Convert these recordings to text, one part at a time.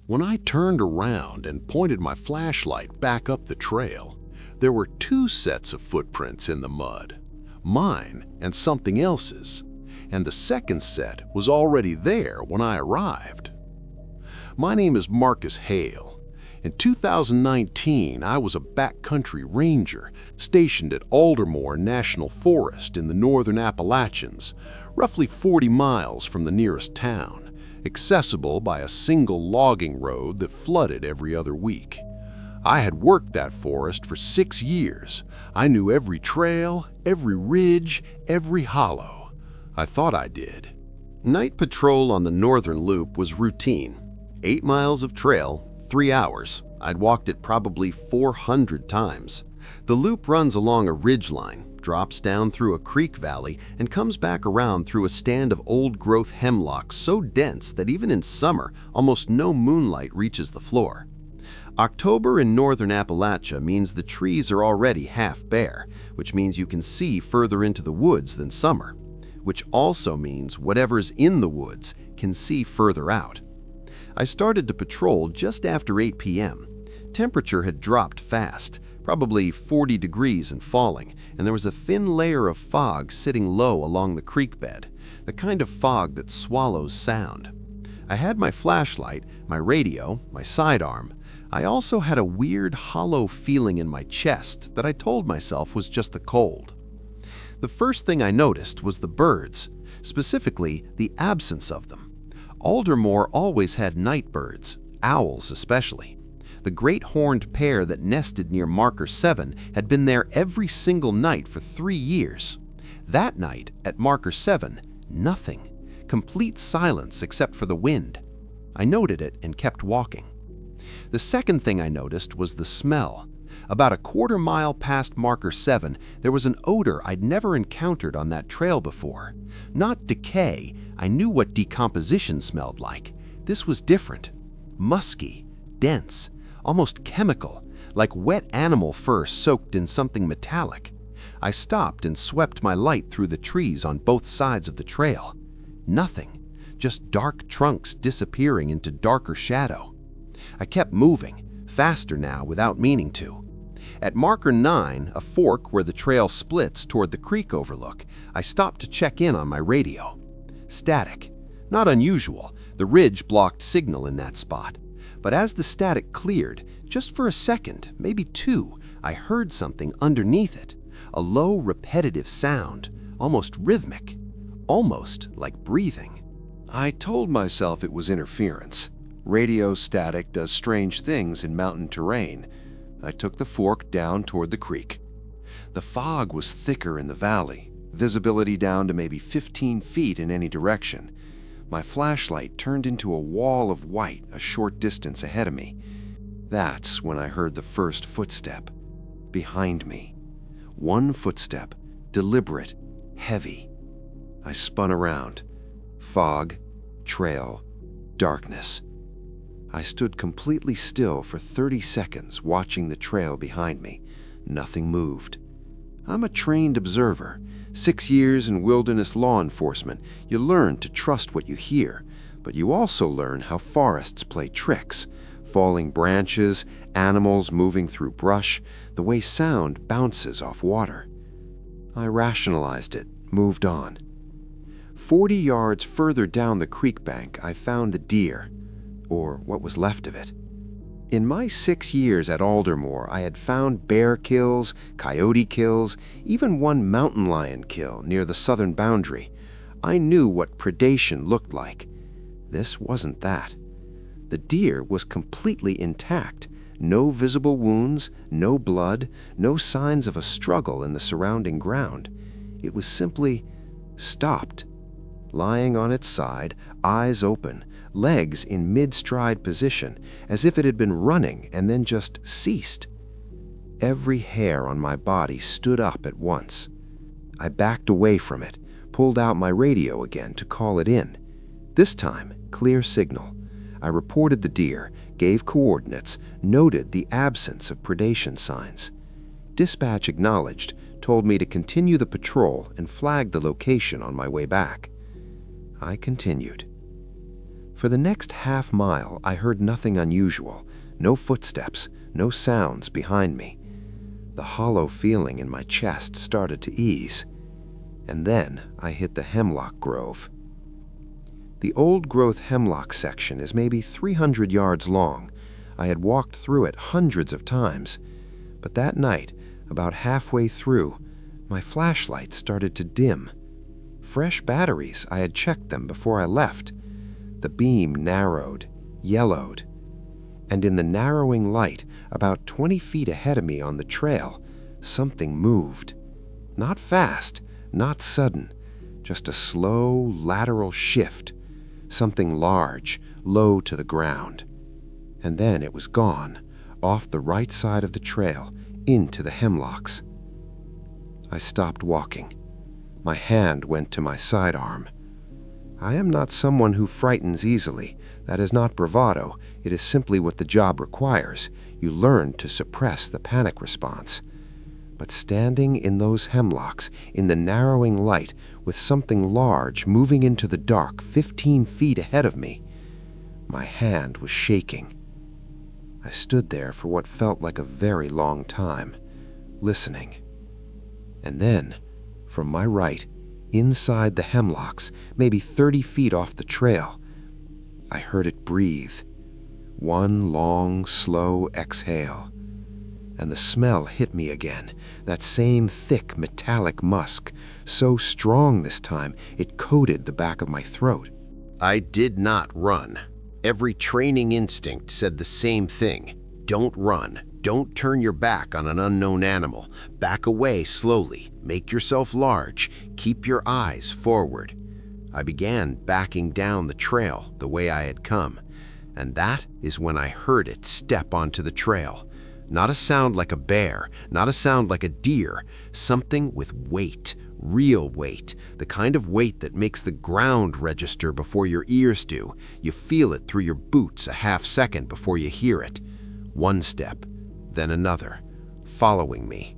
When I turned around and pointed my flashlight back up the trail, there were two sets of footprints in the mud, mine and something else's, and the second set was already there when I arrived. My name is Marcus Hale. In 2019, I was a backcountry ranger stationed at Aldermore National Forest in the northern Appalachians, roughly 40 miles from the nearest town, accessible by a single logging road that flooded every other week. I had worked that forest for 6 years. I knew every trail, every ridge, every hollow. I thought I did. Night patrol on the northern loop was routine. 8 miles of trail, 3 hours. I'd walked it probably 400 times. The loop runs along a ridge line, drops down through a creek valley, and comes back around through a stand of old-growth hemlock so dense that even in summer, almost no moonlight reaches the floor. October in northern Appalachia means the trees are already half bare, which means you can see further into the woods than summer, which also means whatever's in the woods can see further out. I started to patrol just after 8 p.m. Temperature had dropped fast, probably 40 degrees and falling, and there was a thin layer of fog sitting low along the creek bed, the kind of fog that swallows sound. I had my flashlight, my radio, my sidearm. I also had a weird hollow feeling in my chest that I told myself was just the cold. The first thing I noticed was the birds, specifically the absence of them. Aldermore always had night birds, owls especially. The great horned pair that nested near Marker 7 had been there every single night for 3 years. That night, at Marker 7, nothing. Complete silence except for the wind. I noted it and kept walking. The second thing I noticed was the smell. About a quarter mile past Marker 7, there was an odor I'd never encountered on that trail before. Not decay, I knew what decomposition smelled like. This was different. Musky, dense, almost chemical, like wet animal fur soaked in something metallic. I stopped and swept my light through the trees on both sides of the trail. Nothing, just dark trunks disappearing into darker shadow. I kept moving, faster now without meaning to. At Marker 9, a fork where the trail splits toward the creek overlook, I stopped to check in on my radio. Static. Not unusual, the ridge blocked signal in that spot. But as the static cleared, just for a second, maybe 2, I heard something underneath it. A low, repetitive sound, almost rhythmic, almost like breathing. I told myself it was interference. Radio static does strange things in mountain terrain. I took the fork down toward the creek. The fog was thicker in the valley, visibility down to maybe 15 feet in any direction. My flashlight turned into a wall of white a short distance ahead of me. That's when I heard the first footstep. Behind me. One footstep, deliberate, heavy. I spun around. Fog, trail, darkness. I stood completely still for 30 seconds watching the trail behind me. Nothing moved. I'm a trained observer. 6 years in wilderness law enforcement, you learn to trust what you hear, but you also learn how forests play tricks. Falling branches, animals moving through brush, the way sound bounces off water. I rationalized it, moved on. 40 yards further down the creek bank, I found the deer, or what was left of it. In my 6 years at Aldermore, I had found bear kills, coyote kills, even one mountain lion kill near the southern boundary. I knew what predation looked like. This wasn't that. The deer was completely intact. No visible wounds, no blood, no signs of a struggle in the surrounding ground. It was simply stopped, lying on its side, eyes open, legs in mid-stride position, as if it had been running and then just ceased. Every hair on my body stood up at once. I backed away from it, pulled out my radio again to call it in. This time, clear signal. I reported the deer, gave coordinates, noted the absence of predation signs. Dispatch acknowledged, told me to continue the patrol and flagged the location on my way back. I continued. For the next half-mile, I heard nothing unusual, no footsteps, no sounds behind me. The hollow feeling in my chest started to ease, and then I hit the hemlock grove. The old-growth hemlock section is maybe 300 yards long. I had walked through it hundreds of times, but that night, about halfway through, my flashlight started to dim. Fresh batteries, I had checked them before I left. The beam narrowed, yellowed, and in the narrowing light, about 20 feet ahead of me on the trail, something moved. Not fast, not sudden, just a slow, lateral shift. Something large, low to the ground. And then it was gone, off the right side of the trail, into the hemlocks. I stopped walking. My hand went to my sidearm. I am not someone who frightens easily. That is not bravado. It is simply what the job requires. You learn to suppress the panic response. But standing in those hemlocks, in the narrowing light, with something large moving into the dark 15 feet ahead of me, my hand was shaking. I stood there for what felt like a very long time, listening. And then, from my right, inside the hemlocks, maybe 30 feet off the trail, I heard it breathe. One long, slow exhale. And the smell hit me again, that same thick metallic musk, so strong this time it coated the back of my throat. I did not run. Every training instinct said the same thing. Don't run. Don't turn your back on an unknown animal. Back away slowly. Make yourself large. Keep your eyes forward. I began backing down the trail the way I had come, and that is when I heard it step onto the trail. Not a sound like a bear, not a sound like a deer, something with weight, real weight, the kind of weight that makes the ground register before your ears do. You feel it through your boots a half second before you hear it. One step, then another, following me.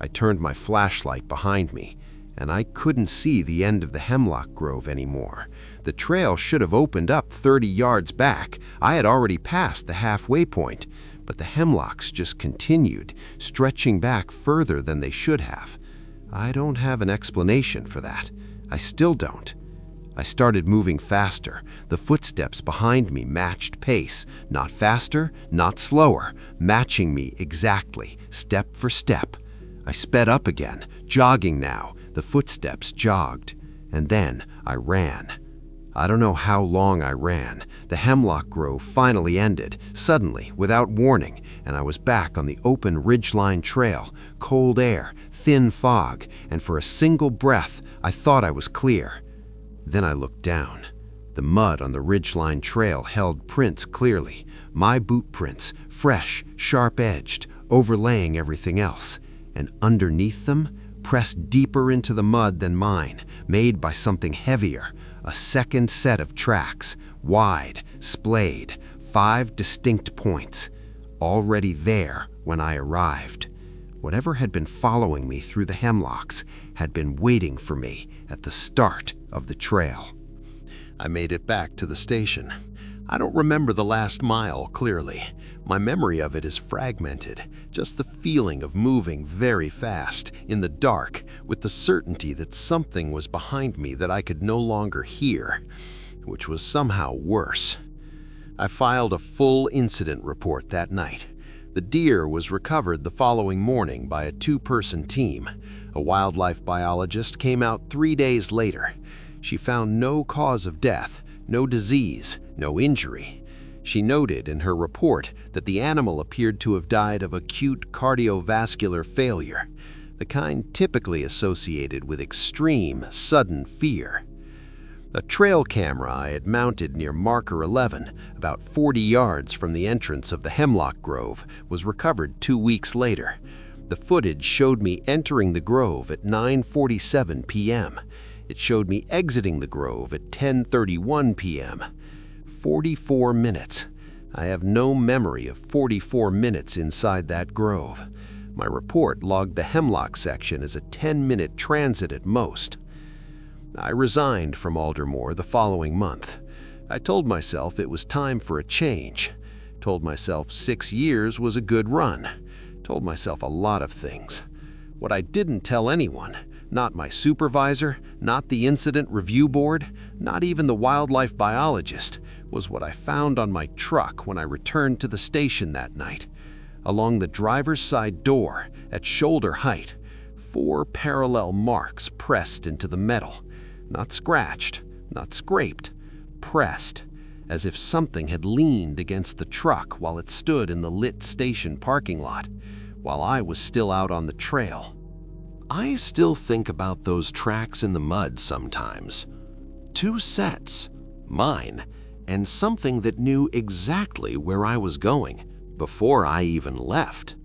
I turned my flashlight behind me, and I couldn't see the end of the hemlock grove anymore. The trail should have opened up 30 yards back. I had already passed the halfway point. But the hemlocks just continued, stretching back further than they should have. I don't have an explanation for that. I still don't. I started moving faster. The footsteps behind me matched pace, not faster, not slower, matching me exactly, step for step. I sped up again, jogging now. The footsteps jogged, and then I ran. I don't know how long I ran. The hemlock grove finally ended, suddenly, without warning, and I was back on the open ridgeline trail, cold air, thin fog, and for a single breath, I thought I was clear. Then I looked down. The mud on the ridgeline trail held prints clearly, my boot prints, fresh, sharp-edged, overlaying everything else, and underneath them, pressed deeper into the mud than mine, made by something heavier, a second set of tracks, wide, splayed, 5 distinct points, already there when I arrived. Whatever had been following me through the hemlocks had been waiting for me at the start of the trail. I made it back to the station. I don't remember the last mile clearly. My memory of it is fragmented, just the feeling of moving very fast, in the dark, with the certainty that something was behind me that I could no longer hear, which was somehow worse. I filed a full incident report that night. The deer was recovered the following morning by a 2-person team. A wildlife biologist came out 3 days later. She found no cause of death, no disease, no injury. She noted in her report that the animal appeared to have died of acute cardiovascular failure, the kind typically associated with extreme, sudden fear. A trail camera I had mounted near Marker 11, about 40 yards from the entrance of the hemlock grove, was recovered 2 weeks later. The footage showed me entering the grove at 9:47 p.m. It showed me exiting the grove at 10:31 p.m. 44 minutes. I have no memory of 44 minutes inside that grove. My report logged the hemlock section as a 10-minute transit at most. I resigned from Aldermore the following month. I told myself it was time for a change. Told myself 6 years was a good run. Told myself a lot of things. What I didn't tell anyone, not my supervisor, not the incident review board, not even the wildlife biologist, was what I found on my truck when I returned to the station that night. Along the driver's side door, at shoulder height, 4 parallel marks pressed into the metal. Not scratched, not scraped, pressed, as if something had leaned against the truck while it stood in the lit station parking lot, while I was still out on the trail. I still think about those tracks in the mud sometimes. 2 sets, mine, and something that knew exactly where I was going before I even left.